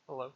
Hello.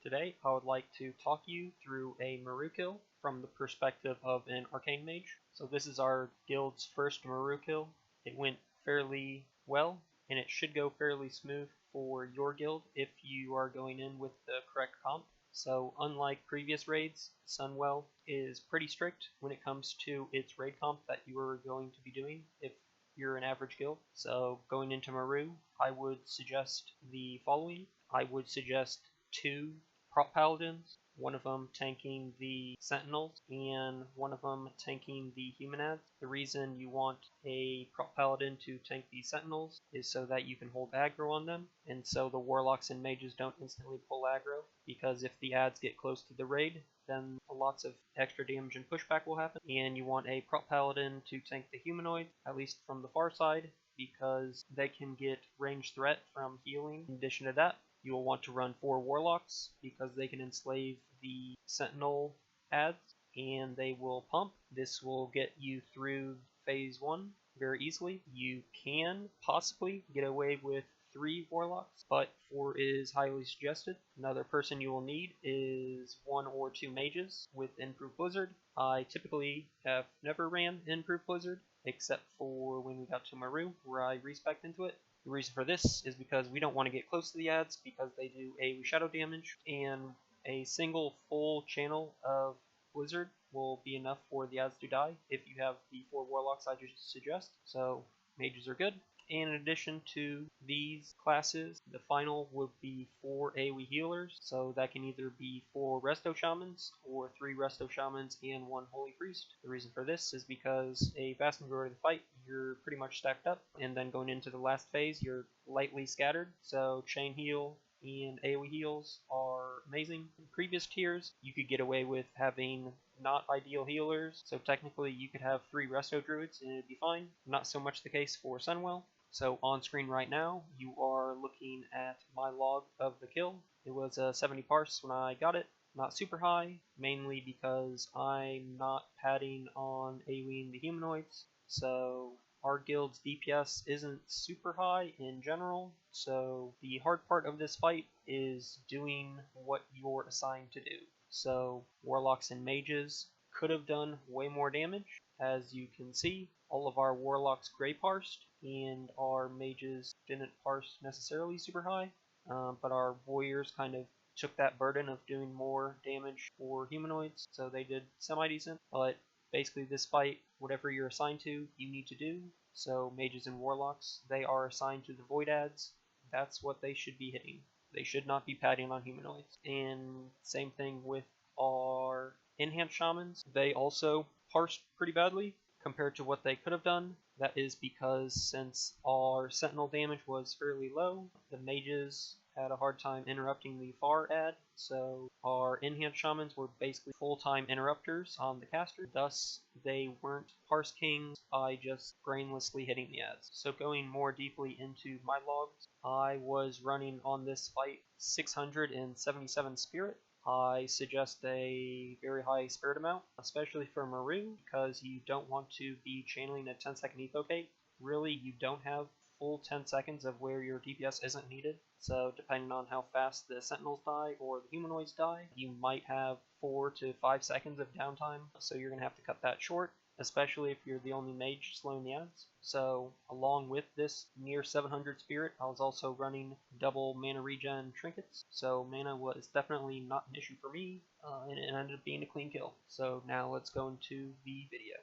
Today I would like to talk you through a Muru kill from the perspective of an Arcane Mage. So this is our guild's first Muru kill. It went fairly well, and it should go fairly smooth for your guild if you are going in with the correct comp. So unlike previous raids, Sunwell is pretty strict when it comes to its raid comp that you are going to be doing if you're an average guild. So going into Muru, I would suggest the following. I would suggest 2 prop paladins, one of them tanking the sentinels and one of them tanking the human ads. The reason you want a prop paladin to tank the sentinels is so that you can hold aggro on them, and so the warlocks and mages don't instantly pull aggro, because if the ads get close to the raid, then lots of extra damage and pushback will happen. And you want a prop paladin to tank the humanoid, at least from the far side, because they can get ranged threat from healing. In addition to that, you will want to run 4 warlocks because they can enslave the sentinel ads and they will pump. This will get you through phase 1 very easily. You can possibly get away with 3 warlocks, but 4 is highly suggested. Another person you will need is 1 or 2 mages with Improved Blizzard. I typically have never ran Improved Blizzard except for when we got to Muru, where I respec'd into it. The reason for this is because we don't want to get close to the ads because they do AoE shadow damage, and a single full channel of Blizzard will be enough for the ads to die if you have the 4 warlocks I just suggest. So mages are good. And in addition to these classes, the final would be 4 AoE healers, so that can either be 4 resto shamans or 3 resto shamans and 1 holy priest. The reason for this is because a vast majority of the fight you're pretty much stacked up, and then going into the last phase you're lightly scattered, so chain heal and AoE heals are amazing. In previous tiers, you could get away with having not ideal healers, so technically you could have 3 resto druids and it'd be fine. Not so much the case for Sunwell. So on screen right now, you are looking at my log of the kill. It was a 70 parse when I got it. Not super high, mainly because I'm not padding on AoEing the humanoids. So our guild's DPS isn't super high in general. So the hard part of this fight is doing what you're assigned to do. So warlocks and mages could have done way more damage. As you can see, all of our warlocks gray parsed, and our mages didn't parse necessarily super high, but our warriors kind of took that burden of doing more damage for humanoids, so they did semi-decent. But basically this fight, whatever you're assigned to, you need to do. So mages and warlocks, they are assigned to the void ads. That's what they should be hitting. They should not be padding on humanoids. And same thing with our enhanced shamans. They also parsed pretty badly compared to what they could have done. That is because since our sentinel damage was fairly low, the mages had a hard time interrupting the far ad, so our enhanced shamans were basically full-time interrupters on the caster, thus they weren't parse kings by just brainlessly hitting the ads. So going more deeply into my logs, I was running on this fight 677 spirit. I suggest a very high spirit amount, especially for Muru, because you don't want to be channeling a 10-second evocate. Really, you don't have full 10 seconds of where your DPS isn't needed, so depending on how fast the sentinels die or the humanoids die, you might have 4 to 5 seconds of downtime, so you're going to have to cut that short, especially if you're the only mage slowing the ads. So along with this near 700 spirit, I was also running double mana regen trinkets, so mana was definitely not an issue for me, and it ended up being a clean kill. So now let's go into the video.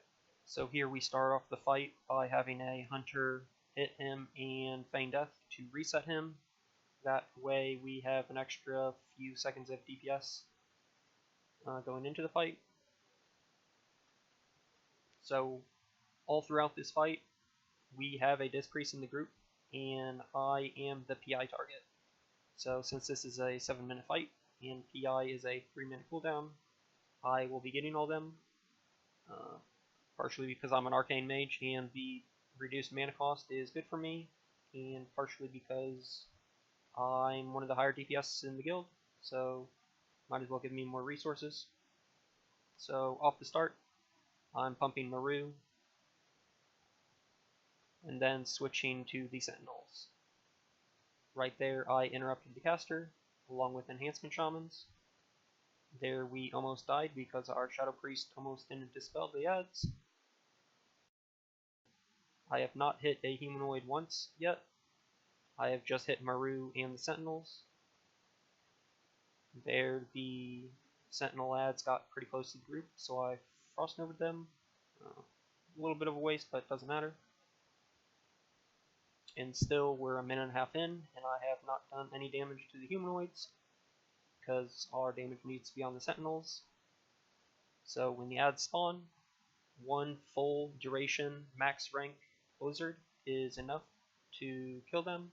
So here we start off the fight by having a hunter hit him and feign death to reset him. That way we have an extra few seconds of DPS going into the fight. So all throughout this fight, we have a disc priest in the group, and I am the PI target. So since this is a 7-minute fight, and PI is a 3-minute cooldown, I will be getting all them, partially because I'm an Arcane Mage, and the reduced mana cost is good for me, and partially because I'm one of the higher DPS in the guild, so might as well give me more resources. So off the start, I'm pumping Muru, and then switching to the sentinels. Right there, I interrupted the caster, along with enhancement shamans. There we almost died because our Shadow Priest almost didn't dispel the ads. I have not hit a humanoid once yet. I have just hit Muru and the Sentinels. There the Sentinel ads got pretty close to the group, so I Frost Nova'd them. A little bit of a waste, but it doesn't matter. And still, we're a minute and a half in, and I have not done any damage to the humanoids, because our damage needs to be on the Sentinels. So when the ads spawn, one full duration max rank Blizzard is enough to kill them.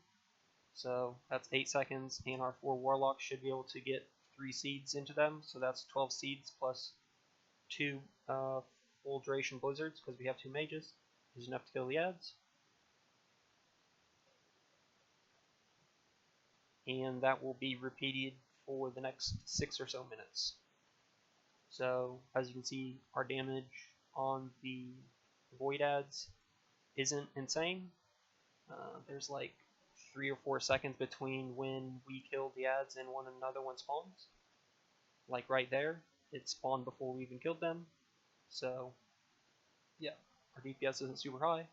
So that's 8 seconds, and our 4 Warlocks should be able to get 3 seeds into them, so that's 12 seeds plus 2 full duration Blizzards, because we have 2 mages, is enough to kill the ads. And that will be repeated for the next 6 or so minutes. So as you can see, our damage on the void ads isn't insane. There's like 3 or 4 seconds between when we kill the ads and when another one spawns. Like right there, it spawned before we even killed them. So yeah, our DPS isn't super high.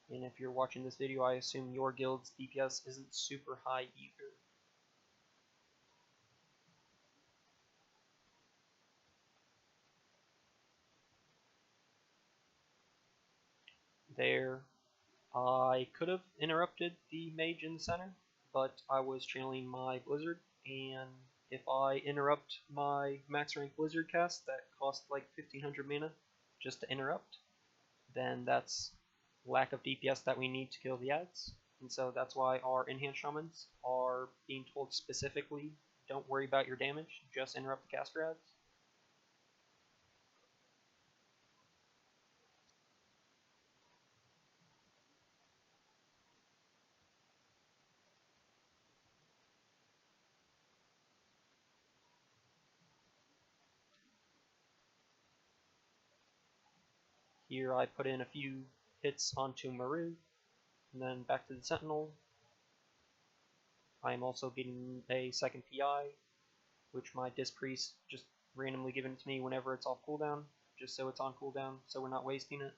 And if you're watching this video, I assume your guild's DPS isn't super high either. There, I could have interrupted the mage in the center, but I was channeling my Blizzard, and if I interrupt my max rank Blizzard cast that cost like 1500 mana just to interrupt, then that's lack of DPS that we need to kill the ads. And so that's why our enhanced shamans are being told specifically, don't worry about your damage, just interrupt the caster ads. Here I put in a few hits onto Muru, and then back to the Sentinel. I am also getting a second PI, which my Disc Priest just randomly given to me whenever it's off cooldown, just so it's on cooldown, so we're not wasting it.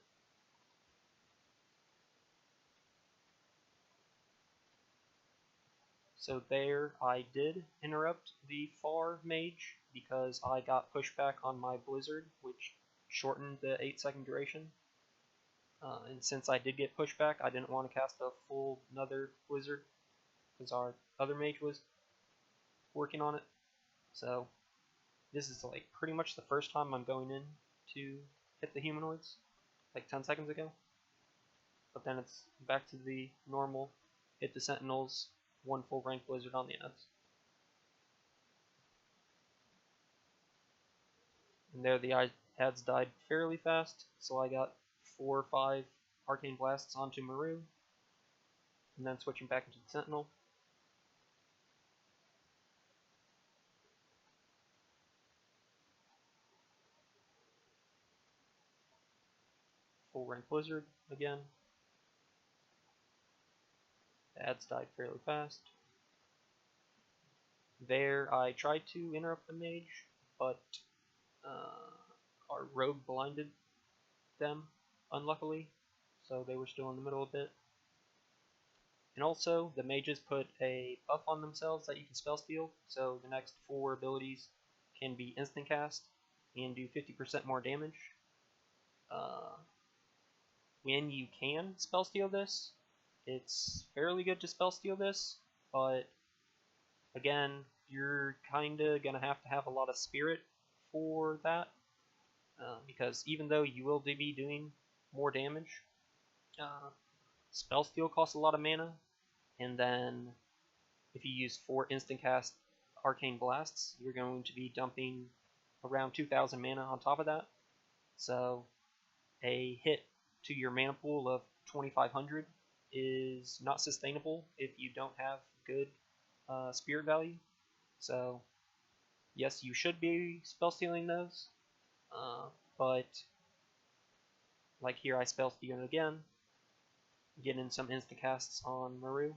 So there I did interrupt the far mage because I got pushback on my Blizzard, which shortened the 8-second duration. And since I did get pushback, I didn't want to cast a full another Blizzard because our other mage was working on it. So this is like pretty much the first time I'm going in to hit the humanoids, like 10 seconds ago. But then it's back to the normal, hit the Sentinels, 1 full rank Blizzard on the ads. And there the ads died fairly fast, so I got 4 or 5 Arcane Blasts onto Muru, and then switching back into the Sentinel. Full rank Blizzard again. The ads died fairly fast. There I tried to interrupt the mage, but our rogue blinded them, unluckily, so they were still in the middle a bit. And also, the mages put a buff on themselves that you can spell steal, so the next 4 abilities can be instant cast and do 50% more damage. When you can spell steal this, it's fairly good to spell steal this, but again, you're kinda gonna have to have a lot of spirit for that, because even though you will be doing more damage, spell steal costs a lot of mana, and then if you use 4 instant cast Arcane Blasts, you're going to be dumping around 2000 mana on top of that. So a hit to your mana pool of 2500 is not sustainable if you don't have good spirit value. So yes, you should be spell stealing those, but like here I spell steal again, getting some insta casts on Muru.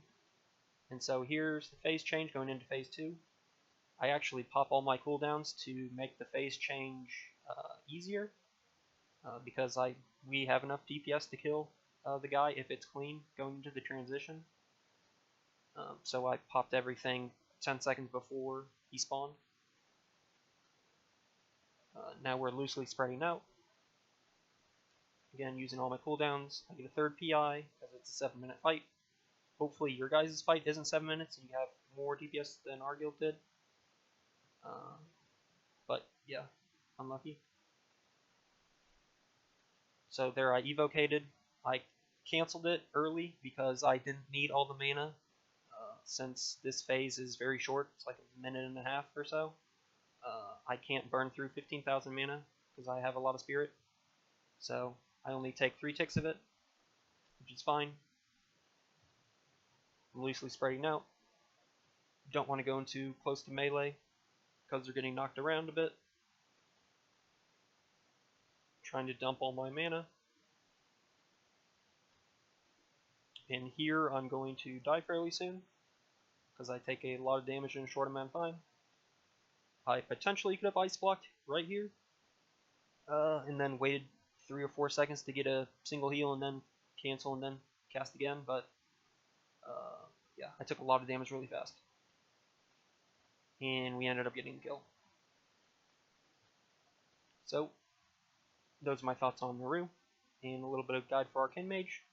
And so here's the phase change going into phase 2. I actually pop all my cooldowns to make the phase change easier, because we have enough DPS to kill the guy if it's clean going into the transition. So I popped everything 10 seconds before he spawned. Now we're loosely spreading out. Again, using all my cooldowns. I get a third PI because it's a 7-minute fight. Hopefully your guys' fight isn't 7 minutes and you have more DPS than our guild did. But yeah, unlucky. So there I evocated. I canceled it early because I didn't need all the mana, since this phase is very short. It's like a minute and a half or so. I can't burn through 15,000 mana because I have a lot of spirit. So I only take 3 ticks of it, which is fine. I'm loosely spreading out. Don't want to go into close to melee because they're getting knocked around a bit. Trying to dump all my mana. And here I'm going to die fairly soon because I take a lot of damage in a short amount of time. I potentially could have ice blocked right here, and then waited 3 or 4 seconds to get a single heal and then cancel and then cast again, but yeah, I took a lot of damage really fast. And we ended up getting the kill. So, those are my thoughts on Muru, and a little bit of guide for Arcane Mage.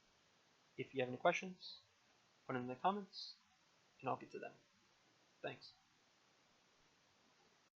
If you have any questions, put them in the comments, and I'll get to them. Thanks.